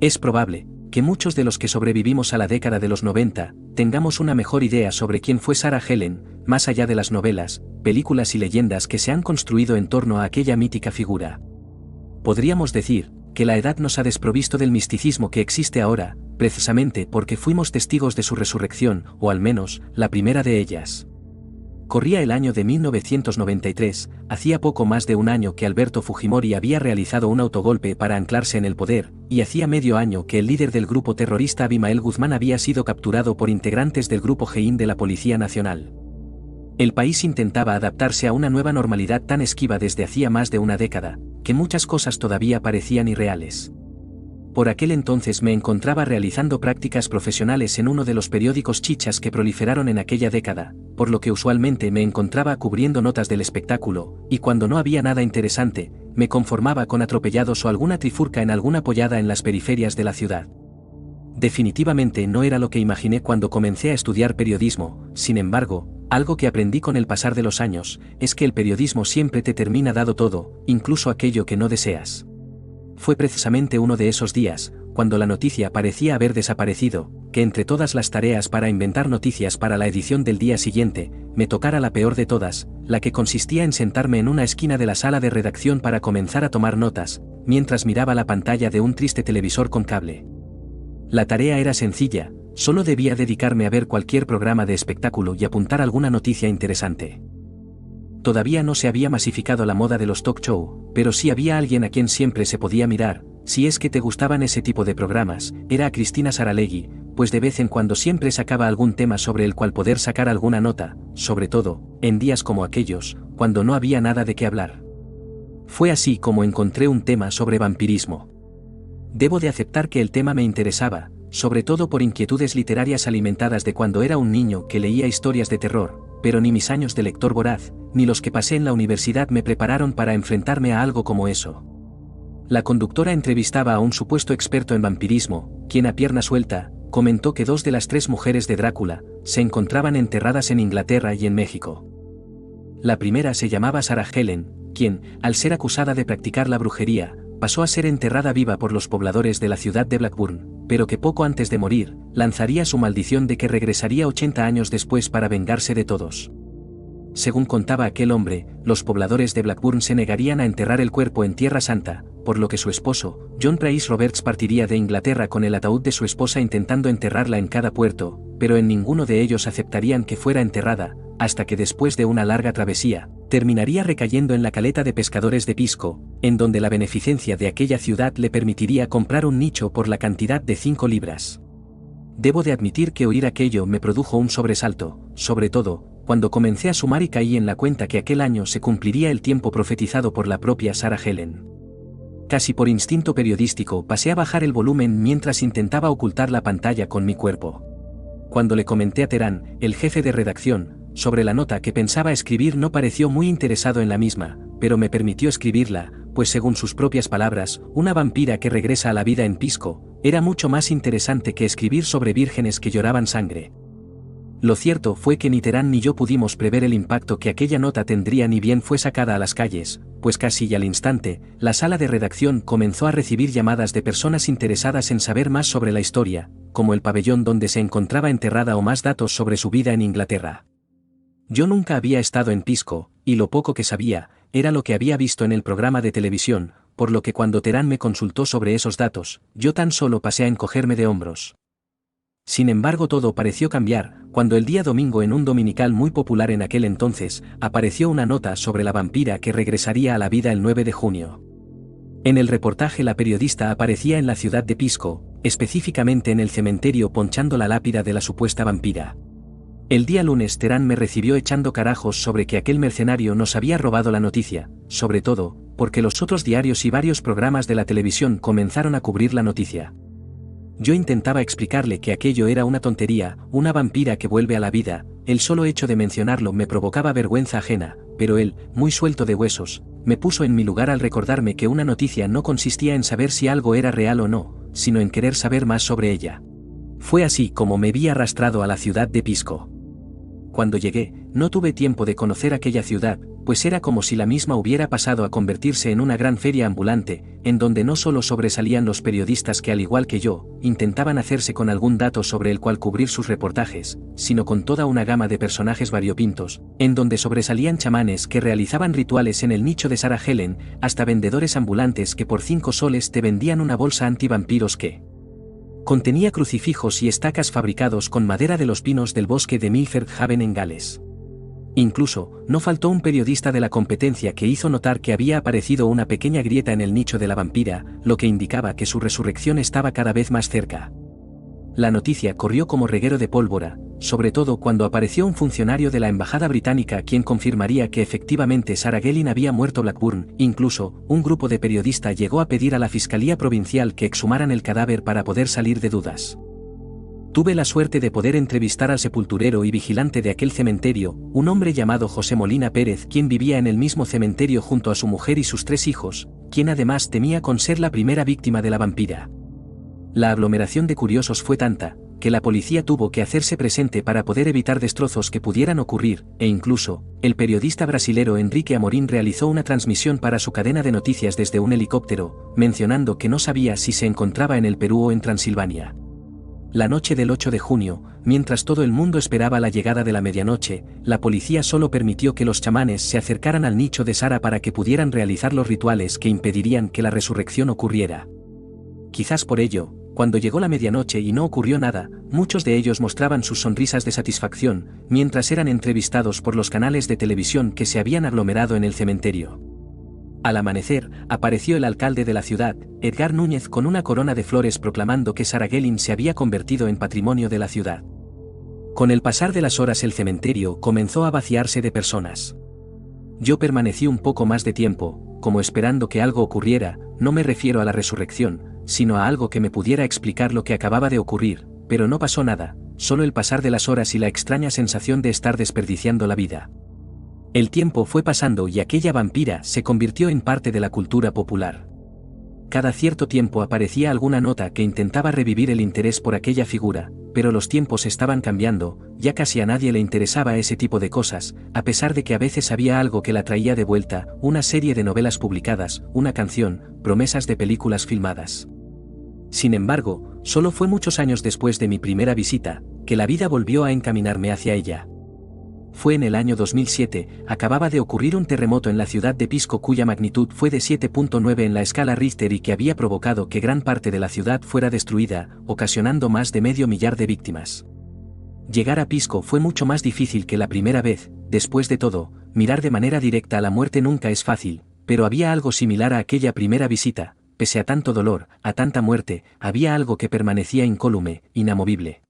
Es probable que muchos de los que sobrevivimos a la década de los 90 tengamos una mejor idea sobre quién fue Sarah Helen, más allá de las novelas, películas y leyendas que se han construido en torno a aquella mítica figura. Podríamos decir que la edad nos ha desprovisto del misticismo que existe ahora, precisamente porque fuimos testigos de su resurrección, o al menos, la primera de ellas. Corría el año de 1993, hacía poco más de un año que Alberto Fujimori había realizado un autogolpe para anclarse en el poder, y hacía medio año que el líder del grupo terrorista Abimael Guzmán había sido capturado por integrantes del grupo GEIN de la Policía Nacional. El país intentaba adaptarse a una nueva normalidad tan esquiva desde hacía más de una década, que muchas cosas todavía parecían irreales. Por aquel entonces me encontraba realizando prácticas profesionales en uno de los periódicos chichas que proliferaron en aquella década, por lo que usualmente me encontraba cubriendo notas del espectáculo, y cuando no había nada interesante, me conformaba con atropellados o alguna trifulca en alguna pollada en las periferias de la ciudad. Definitivamente no era lo que imaginé cuando comencé a estudiar periodismo, sin embargo, algo que aprendí con el pasar de los años, es que el periodismo siempre te termina dado todo, incluso aquello que no deseas. Fue precisamente uno de esos días, cuando la noticia parecía haber desaparecido, que entre todas las tareas para inventar noticias para la edición del día siguiente, me tocara la peor de todas, la que consistía en sentarme en una esquina de la sala de redacción para comenzar a tomar notas, mientras miraba la pantalla de un triste televisor con cable. La tarea era sencilla, solo debía dedicarme a ver cualquier programa de espectáculo y apuntar alguna noticia interesante. Todavía no se había masificado la moda de los talk show, pero sí había alguien a quien siempre se podía mirar, si es que te gustaban ese tipo de programas, era a Cristina Saralegui, pues de vez en cuando siempre sacaba algún tema sobre el cual poder sacar alguna nota, sobre todo, en días como aquellos, cuando no había nada de qué hablar. Fue así como encontré un tema sobre vampirismo. Debo de aceptar que el tema me interesaba, sobre todo por inquietudes literarias alimentadas de cuando era un niño que leía historias de terror, pero ni mis años de lector voraz, ni los que pasé en la universidad me prepararon para enfrentarme a algo como eso. La conductora entrevistaba a un supuesto experto en vampirismo, quien a pierna suelta, comentó que 2 de las 3 mujeres de Drácula se encontraban enterradas en Inglaterra y en México. La primera se llamaba Sarah Helen, quien, al ser acusada de practicar la brujería, pasó a ser enterrada viva por los pobladores de la ciudad de Blackburn, pero que poco antes de morir, lanzaría su maldición de que regresaría 80 años después para vengarse de todos. Según contaba aquel hombre, los pobladores de Blackburn se negarían a enterrar el cuerpo en Tierra Santa, por lo que su esposo, John Price Roberts, partiría de Inglaterra con el ataúd de su esposa intentando enterrarla en cada puerto, pero en ninguno de ellos aceptarían que fuera enterrada, hasta que después de una larga travesía, terminaría recayendo en la caleta de pescadores de Pisco, en donde la beneficencia de aquella ciudad le permitiría comprar un nicho por la cantidad de 5 libras. Debo de admitir que oír aquello me produjo un sobresalto, sobre todo, cuando comencé a sumar y caí en la cuenta que aquel año se cumpliría el tiempo profetizado por la propia Sarah Helen. Casi por instinto periodístico pasé a bajar el volumen mientras intentaba ocultar la pantalla con mi cuerpo. Cuando le comenté a Terán, el jefe de redacción, sobre la nota que pensaba escribir, no pareció muy interesado en la misma, pero me permitió escribirla, pues según sus propias palabras, una vampira que regresa a la vida en Pisco, era mucho más interesante que escribir sobre vírgenes que lloraban sangre. Lo cierto fue que ni Terán ni yo pudimos prever el impacto que aquella nota tendría ni bien fue sacada a las calles, pues casi al instante, la sala de redacción comenzó a recibir llamadas de personas interesadas en saber más sobre la historia, como el pabellón donde se encontraba enterrada o más datos sobre su vida en Inglaterra. Yo nunca había estado en Pisco, y lo poco que sabía, era lo que había visto en el programa de televisión, por lo que cuando Terán me consultó sobre esos datos, yo tan solo pasé a encogerme de hombros. Sin embargo, todo pareció cambiar, cuando el día domingo en un dominical muy popular en aquel entonces, apareció una nota sobre la vampira que regresaría a la vida el 9 de junio. En el reportaje la periodista aparecía en la ciudad de Pisco, específicamente en el cementerio ponchando la lápida de la supuesta vampira. El día lunes Terán me recibió echando carajos sobre que aquel mercenario nos había robado la noticia, sobre todo, porque los otros diarios y varios programas de la televisión comenzaron a cubrir la noticia. Yo intentaba explicarle que aquello era una tontería, una vampira que vuelve a la vida, el solo hecho de mencionarlo me provocaba vergüenza ajena, pero él, muy suelto de huesos, me puso en mi lugar al recordarme que una noticia no consistía en saber si algo era real o no, sino en querer saber más sobre ella. Fue así como me vi arrastrado a la ciudad de Pisco. Cuando llegué, no tuve tiempo de conocer aquella ciudad, pues era como si la misma hubiera pasado a convertirse en una gran feria ambulante, en donde no solo sobresalían los periodistas que al igual que yo, intentaban hacerse con algún dato sobre el cual cubrir sus reportajes, sino con toda una gama de personajes variopintos, en donde sobresalían chamanes que realizaban rituales en el nicho de Sarah Helen, hasta vendedores ambulantes que por 5 soles te vendían una bolsa antivampiros que contenía crucifijos y estacas fabricados con madera de los pinos del bosque de Milford Haven en Gales. Incluso, no faltó un periodista de la competencia que hizo notar que había aparecido una pequeña grieta en el nicho de la vampira, lo que indicaba que su resurrección estaba cada vez más cerca. La noticia corrió como reguero de pólvora, sobre todo cuando apareció un funcionario de la embajada británica quien confirmaría que efectivamente Sarah Gellin había muerto en Blackburn. Incluso, un grupo de periodistas llegó a pedir a la Fiscalía Provincial que exhumaran el cadáver para poder salir de dudas. Tuve la suerte de poder entrevistar al sepulturero y vigilante de aquel cementerio, un hombre llamado José Molina Pérez, quien vivía en el mismo cementerio junto a su mujer y sus 3 hijos, quien además temía con ser la primera víctima de la vampira. La aglomeración de curiosos fue tanta, que la policía tuvo que hacerse presente para poder evitar destrozos que pudieran ocurrir, e incluso, el periodista brasilero Enrique Amorim realizó una transmisión para su cadena de noticias desde un helicóptero, mencionando que no sabía si se encontraba en el Perú o en Transilvania. La noche del 8 de junio, mientras todo el mundo esperaba la llegada de la medianoche, la policía solo permitió que los chamanes se acercaran al nicho de Sarah para que pudieran realizar los rituales que impedirían que la resurrección ocurriera. Quizás por ello, cuando llegó la medianoche y no ocurrió nada, muchos de ellos mostraban sus sonrisas de satisfacción, mientras eran entrevistados por los canales de televisión que se habían aglomerado en el cementerio. Al amanecer, apareció el alcalde de la ciudad, Edgar Núñez, con una corona de flores proclamando que Sarah Gellin se había convertido en patrimonio de la ciudad. Con el pasar de las horas el cementerio comenzó a vaciarse de personas. Yo permanecí un poco más de tiempo, como esperando que algo ocurriera. No me refiero a la resurrección, sino a algo que me pudiera explicar lo que acababa de ocurrir, pero no pasó nada, solo el pasar de las horas y la extraña sensación de estar desperdiciando la vida. El tiempo fue pasando y aquella vampira se convirtió en parte de la cultura popular. Cada cierto tiempo aparecía alguna nota que intentaba revivir el interés por aquella figura, pero los tiempos estaban cambiando, ya casi a nadie le interesaba ese tipo de cosas, a pesar de que a veces había algo que la traía de vuelta, una serie de novelas publicadas, una canción, promesas de películas filmadas. Sin embargo, solo fue muchos años después de mi primera visita, que la vida volvió a encaminarme hacia ella. Fue en el año 2007, acababa de ocurrir un terremoto en la ciudad de Pisco cuya magnitud fue de 7.9 en la escala Richter y que había provocado que gran parte de la ciudad fuera destruida, ocasionando más de 500.000 de víctimas. Llegar a Pisco fue mucho más difícil que la primera vez. Después de todo, mirar de manera directa a la muerte nunca es fácil, pero había algo similar a aquella primera visita. Pese a tanto dolor, a tanta muerte, había algo que permanecía incólume, inamovible.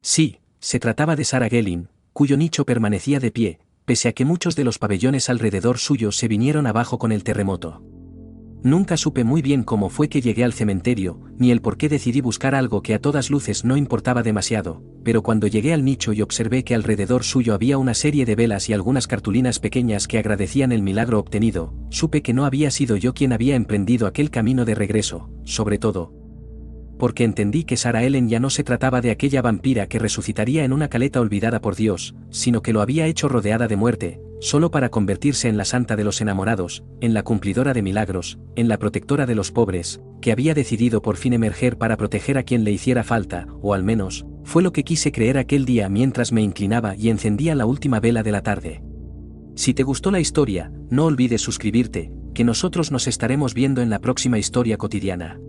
Sí, se trataba de Sarah Gellin, cuyo nicho permanecía de pie, pese a que muchos de los pabellones alrededor suyo se vinieron abajo con el terremoto. Nunca supe muy bien cómo fue que llegué al cementerio, ni el por qué decidí buscar algo que a todas luces no importaba demasiado, pero cuando llegué al nicho y observé que alrededor suyo había una serie de velas y algunas cartulinas pequeñas que agradecían el milagro obtenido, supe que no había sido yo quien había emprendido aquel camino de regreso, sobre todo porque entendí que Sarah Ellen ya no se trataba de aquella vampira que resucitaría en una caleta olvidada por Dios, sino que lo había hecho rodeada de muerte, solo para convertirse en la santa de los enamorados, en la cumplidora de milagros, en la protectora de los pobres, que había decidido por fin emerger para proteger a quien le hiciera falta, o al menos, fue lo que quise creer aquel día mientras me inclinaba y encendía la última vela de la tarde. Si te gustó la historia, no olvides suscribirte, que nosotros nos estaremos viendo en la próxima historia cotidiana.